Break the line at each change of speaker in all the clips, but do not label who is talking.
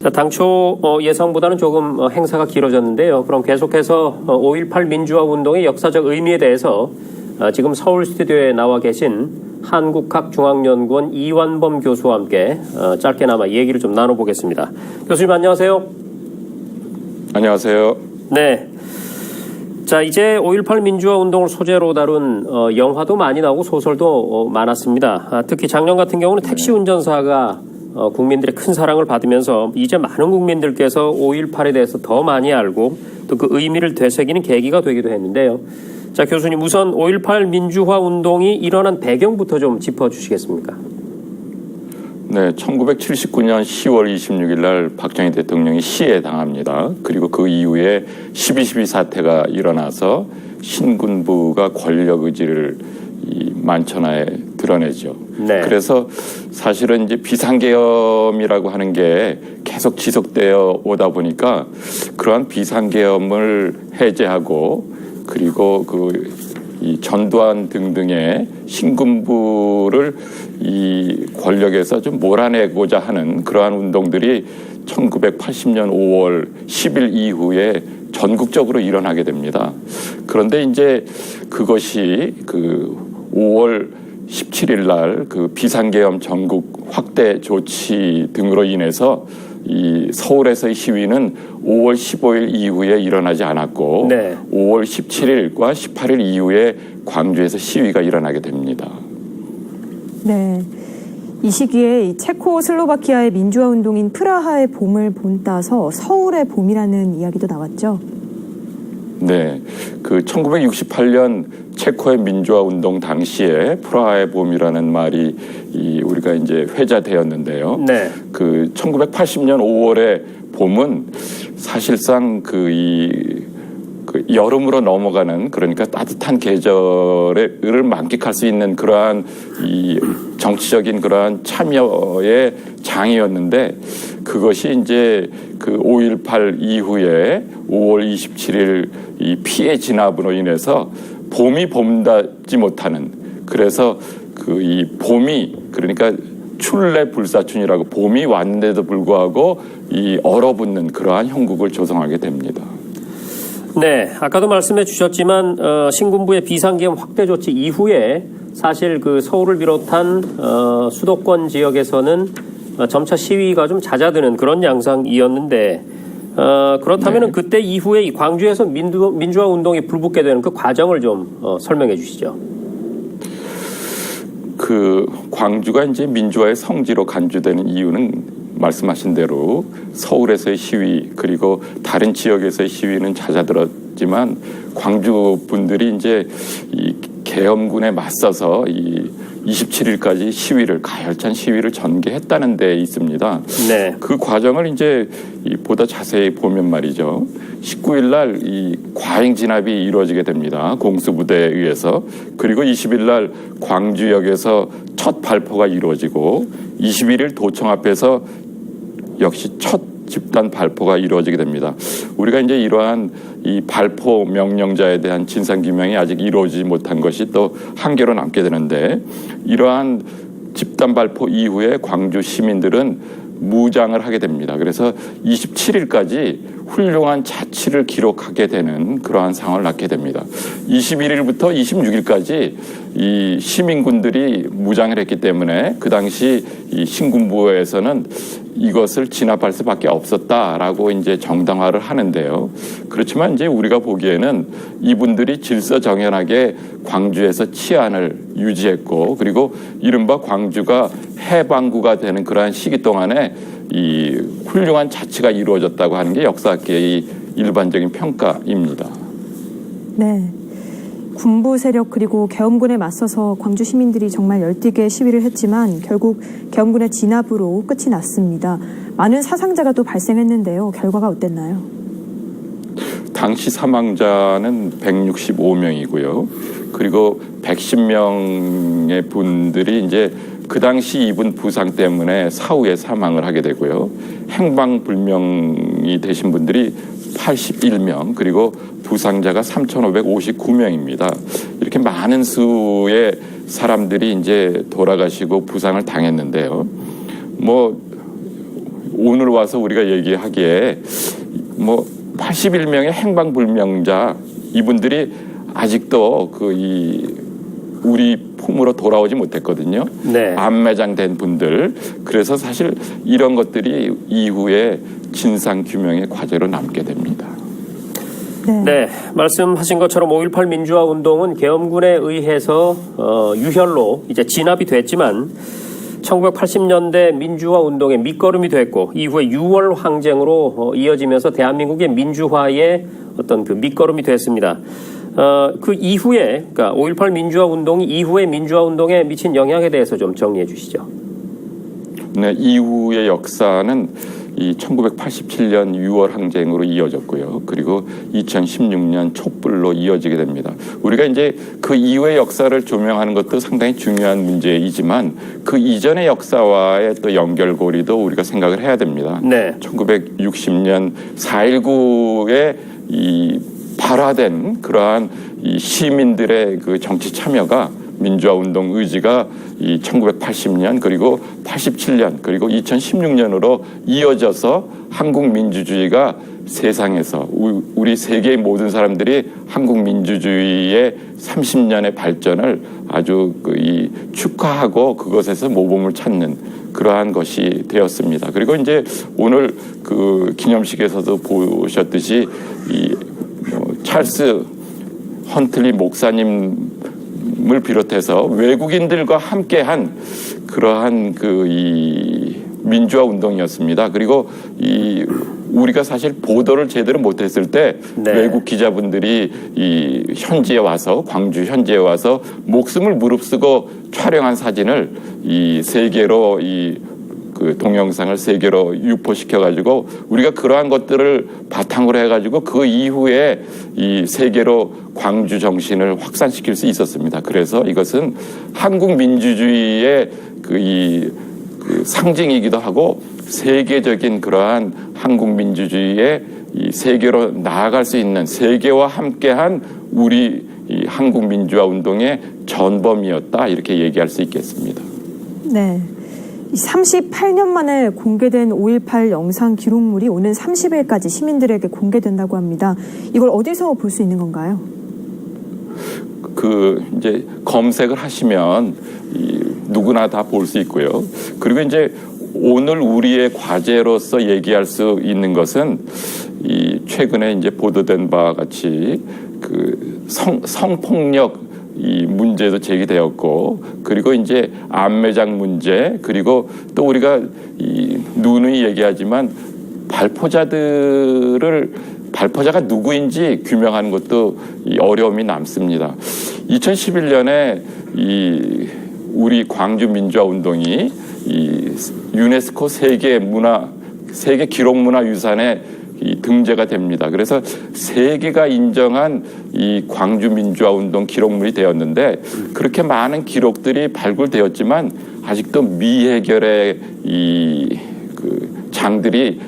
자, 당초 예상보다는 조금 행사가 길어졌는데요. 그럼 계속해서 5.18 민주화 운동의 역사적 의미에 대해서 지금 서울 스튜디오에 나와 계신 한국학중앙연구원 이완범 교수와 함께 짧게나마 얘기를 좀 나눠보겠습니다. 교수님 안녕하세요.
안녕하세요.
네. 자, 이제 5.18 민주화 운동을 소재로 다룬 영화도 많이 나오고 소설도 많았습니다. 특히 작년 같은 경우는 택시 운전사가 국민들의 큰 사랑을 받으면서 이제 많은 국민들께서 5.18에 대해서 더 많이 알고 또 그 의미를 되새기는 계기가 되기도 했는데요. 자, 교수님 우선 5.18 민주화 운동이 일어난 배경부터 좀 짚어주시겠습니까?
네, 1979년 10월 26일 날 박정희 대통령이 시해 당합니다. 그리고 그 이후에 12.12 사태가 일어나서 신군부가 권력 의지를 만천하에 드러내죠.
네.
그래서 사실은 이제 비상계엄이라고 하는 게 계속 지속되어 오다 보니까 그러한 비상계엄을 해제하고 그리고 이 전두환 등등의 신군부를 이 권력에서 좀 몰아내고자 하는 그러한 운동들이 1980년 5월 10일 이후에 전국적으로 일어나게 됩니다. 그런데 이제 그것이 그 5월 17일 날 그 비상계엄 전국 확대 조치 등으로 인해서 이 서울에서의 시위는 5월 15일 이후에 일어나지 않았고 네. 5월 17일과 18일 이후에 광주에서 시위가 일어나게 됩니다.
네. 이 시기에 체코슬로바키아의 민주화 운동인 프라하의 봄을 본따서 서울의 봄이라는 이야기도 나왔죠.
네, 그 1968년 체코의 민주화 운동 당시에 프라하의 봄이라는 말이 우리가 이제 회자되었는데요. 네. 그 1980년 5월의 봄은 사실상 그 여름으로 넘어가는 그러니까 따뜻한 계절을 만끽할 수 있는 그러한 이 정치적인 그러한 참여의 장이었는데 그것이 이제 그 5.18 이후에 5월 27일 이 피해 진압으로 인해서 봄이 봄닿지 못하는 그래서 그 이 봄이 그러니까 출래 불사춘이라고 봄이 왔는데도 불구하고 이 얼어붙는 그러한 형국을 조성하게 됩니다.
네, 아까도 말씀해 주셨지만 신군부의 비상계엄 확대 조치 이후에 사실 그 서울을 비롯한 수도권 지역에서는 점차 시위가 좀 잦아드는 그런 양상이었는데 그렇다면은 네. 그때 이후에 이 광주에서 민주화 운동이 불붙게 되는 그 과정을 좀 설명해 주시죠.
그 광주가 이제 민주화의 성지로 간주되는 이유는 말씀하신 대로 서울에서의 시위 그리고 다른 지역에서의 시위는 잦아들었지만 광주 분들이 이제 이 계엄군에 맞서서 이 27일까지 시위를 가열찬 시위를 전개했다는 데 있습니다. 네. 그 과정을 이제 보다 자세히 보면 말이죠. 19일 날 이 과잉 진압이 이루어지게 됩니다. 공수부대에 의해서. 그리고 20일 날 광주역에서 첫 발포가 이루어지고 21일 도청 앞에서 역시 첫 집단 발포가 이루어지게 됩니다. 우리가 이제 이러한 이 발포 명령자에 대한 진상규명이 아직 이루어지지 못한 것이 또 한계로 남게 되는데 이러한 집단 발포 이후에 광주 시민들은 무장을 하게 됩니다. 그래서 27일까지 훌륭한 자치를 기록하게 되는 그러한 상황을 낳게 됩니다. 21일부터 26일까지 이 시민군들이 무장을 했기 때문에 그 당시 이 신군부에서는 이것을 진압할 수밖에 없었다라고 이제 정당화를 하는데요. 그렇지만 이제 우리가 보기에는 이분들이 질서정연하게 광주에서 치안을 유지했고 그리고 이른바 광주가 해방구가 되는 그러한 시기 동안에 이 훌륭한 자치가 이루어졌다고 하는 게 역사학계의 일반적인 평가입니다.
네. 군부 세력 그리고 계엄군에 맞서서 광주 시민들이 정말 열띠게 시위를 했지만 결국 계엄군의 진압으로 끝이 났습니다. 많은 사상자가 또 발생했는데요. 결과가 어땠나요?
당시 사망자는 165명이고요. 그리고 110명의 분들이 이제 그 당시 입은 부상 때문에 사후에 사망을 하게 되고요. 행방불명이 되신 분들이 81명 그리고 부상자가 3,559명입니다. 이렇게 많은 수의 사람들이 이제 돌아가시고 부상을 당했는데요. 뭐 오늘 와서 우리가 얘기하기에 뭐 81명의 행방불명자 이분들이 아직도 우리 품으로 돌아오지 못했거든요.
네.
안매장된 분들. 그래서 사실 이런 것들이 이후에 진상 규명의 과제로 남게 됩니다.
네, 말씀하신 것처럼 5.18 민주화 운동은 계엄군에 의해서 유혈로 이제 진압이 됐지만 1980년대 민주화 운동의 밑거름이 됐고 이후에 6월 항쟁으로 이어지면서 대한민국의 민주화의 어떤 그 밑거름이 됐습니다. 그 이후에, 그러니까 5.18 민주화 운동이 이후에 민주화 운동에 미친 영향에 대해서 좀 정리해 주시죠.
네, 이후의 역사는 이 1987년 6월 항쟁으로 이어졌고요. 그리고 2016년 촛불로 이어지게 됩니다. 우리가 이제 그 이후의 역사를 조명하는 것도 상당히 중요한 문제이지만 그 이전의 역사와의 또 연결고리도 우리가 생각을 해야 됩니다.
네.
1960년 4.19의 이 발화된 그러한 이 시민들의 그 정치 참여가 민주화 운동 의지가 이 1980년 그리고 87년 그리고 2016년으로 이어져서 한국 민주주의가 세상에서 우리 세계의 모든 사람들이 한국 민주주의의 30년의 발전을 아주 축하하고 그것에서 모범을 찾는 그러한 것이 되었습니다. 그리고 이제 오늘 그 기념식에서도 보셨듯이 이 찰스 헌틀리 목사님을 비롯해서 외국인들과 함께한 그러한 이 민주화 운동이었습니다. 그리고 우리가 사실 보도를 제대로 못했을 때
네.
외국 기자분들이 이 현지에 와서 광주 현지에 와서 목숨을 무릅쓰고 촬영한 사진을 이 세계로 그 동영상을 세계로 유포시켜가지고 우리가 그러한 것들을 바탕으로 해가지고 그 이후에 이 세계로 광주 정신을 확산시킬 수 있었습니다. 그래서 이것은 한국 민주주의의 그 상징이기도 하고 세계적인 그러한 한국 민주주의의 이 세계로 나아갈 수 있는 세계와 함께한 우리 이 한국 민주화 운동의 전범이었다 이렇게 얘기할 수 있겠습니다.
네. 38년 만에 공개된 5.18 영상 기록물이 오는 30일까지 시민들에게 공개된다고 합니다. 이걸 어디서 볼 수 있는 건가요?
이제 검색을 하시면 누구나 다 볼 수 있고요. 그리고 이제 오늘 우리의 과제로서 얘기할 수 있는 것은 최근에 이제 보도된 바와 같이 그 성폭력 이 문제도 제기되었고 그리고 이제 안매장 문제 그리고 또 우리가 누누이 얘기하지만 발포자가 누구인지 규명하는 것도 어려움이 남습니다. 2011년에 우리 광주 민주화 운동이 유네스코 세계 기록문화유산에 등재가 됩니다. 그래서 세계가 인정한 이 광주 민주화 운동 기록물이 되었는데 그렇게 많은 기록들이 발굴되었지만 아직도 미해결의 그 장들이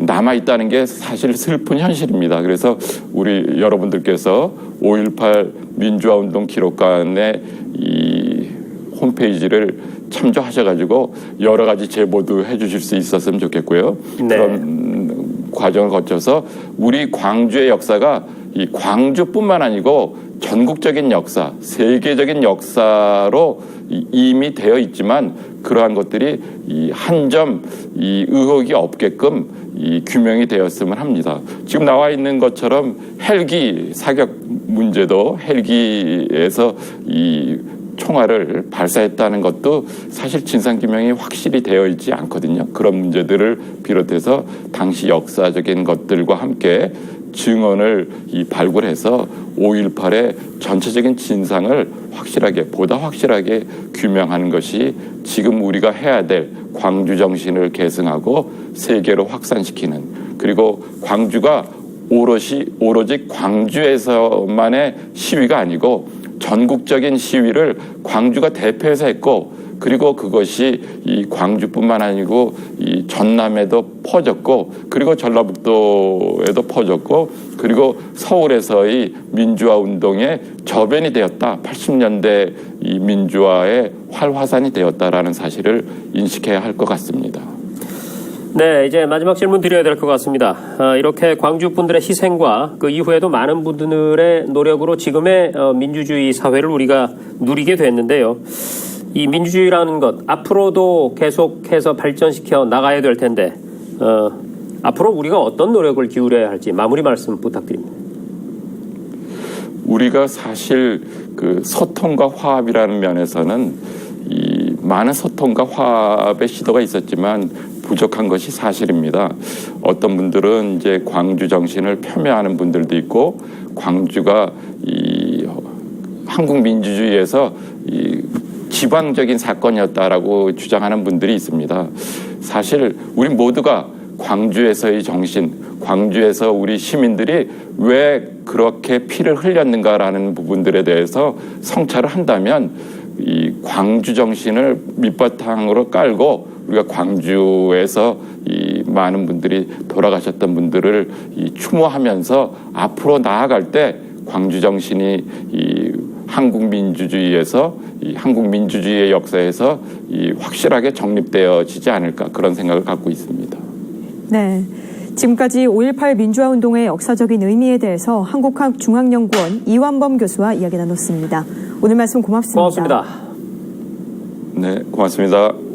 남아 있다는 게 사실 슬픈 현실입니다. 그래서 우리 여러분들께서 5.18 민주화 운동 기록관의 홈페이지를 참조하셔가지고 여러 가지 제보도 해주실 수 있었으면 좋겠고요.
네.
그런 과정을 거쳐서 우리 광주의 역사가 이 광주뿐만 아니고 전국적인 역사, 세계적인 역사로 이미 되어 있지만 그러한 것들이 한 점 의혹이 없게끔 규명이 되었으면 합니다. 지금 나와 있는 것처럼 헬기 사격 문제도 헬기에서 총알을 발사했다는 것도 사실 진상규명이 확실히 되어 있지 않거든요. 그런 문제들을 비롯해서 당시 역사적인 것들과 함께 증언을 발굴해서 5.18의 전체적인 진상을 보다 확실하게 규명하는 것이 지금 우리가 해야 될 광주 정신을 계승하고 세계로 확산시키는 그리고 광주가 오로지 광주에서만의 시위가 아니고 전국적인 시위를 광주가 대표해서 했고 그리고 그것이 이 광주뿐만 아니고 이 전남에도 퍼졌고 그리고 전라북도에도 퍼졌고 그리고 서울에서의 민주화 운동의 저변이 되었다. 80년대 이 민주화의 활화산이 되었다라는 사실을 인식해야 할 것 같습니다.
네, 이제 마지막 질문 드려야 될 것 같습니다. 이렇게 광주 분들의 희생과 그 이후에도 많은 분들의 노력으로 지금의 민주주의 사회를 우리가 누리게 됐는데요. 이 민주주의라는 것 앞으로도 계속해서 발전시켜 나가야 될 텐데 앞으로 우리가 어떤 노력을 기울여야 할지 마무리 말씀 부탁드립니다.
우리가 사실 그 소통과 화합이라는 면에서는 이 많은 소통과 화합의 시도가 있었지만 부족한 것이 사실입니다. 어떤 분들은 이제 광주 정신을 폄훼하는 분들도 있고 광주가 이 한국 민주주의에서 이 지방적인 사건이었다라고 주장하는 분들이 있습니다. 사실 우리 모두가 광주에서의 정신, 광주에서 우리 시민들이 왜 그렇게 피를 흘렸는가라는 부분들에 대해서 성찰을 한다면 이 광주 정신을 밑바탕으로 깔고 우리가 광주에서 이 많은 분들이 돌아가셨던 분들을 이 추모하면서 앞으로 나아갈 때 광주 정신이 이 한국 민주주의에서 이 한국 민주주의의 역사에서 이 확실하게 정립되어지지 않을까 그런 생각을 갖고 있습니다.
네. 지금까지 5.18 민주화 운동의 역사적인 의미에 대해서 한국학중앙연구원 이완범 교수와 이야기 나눴습니다. 오늘 말씀 고맙습니다.
고맙습니다.
네, 고맙습니다.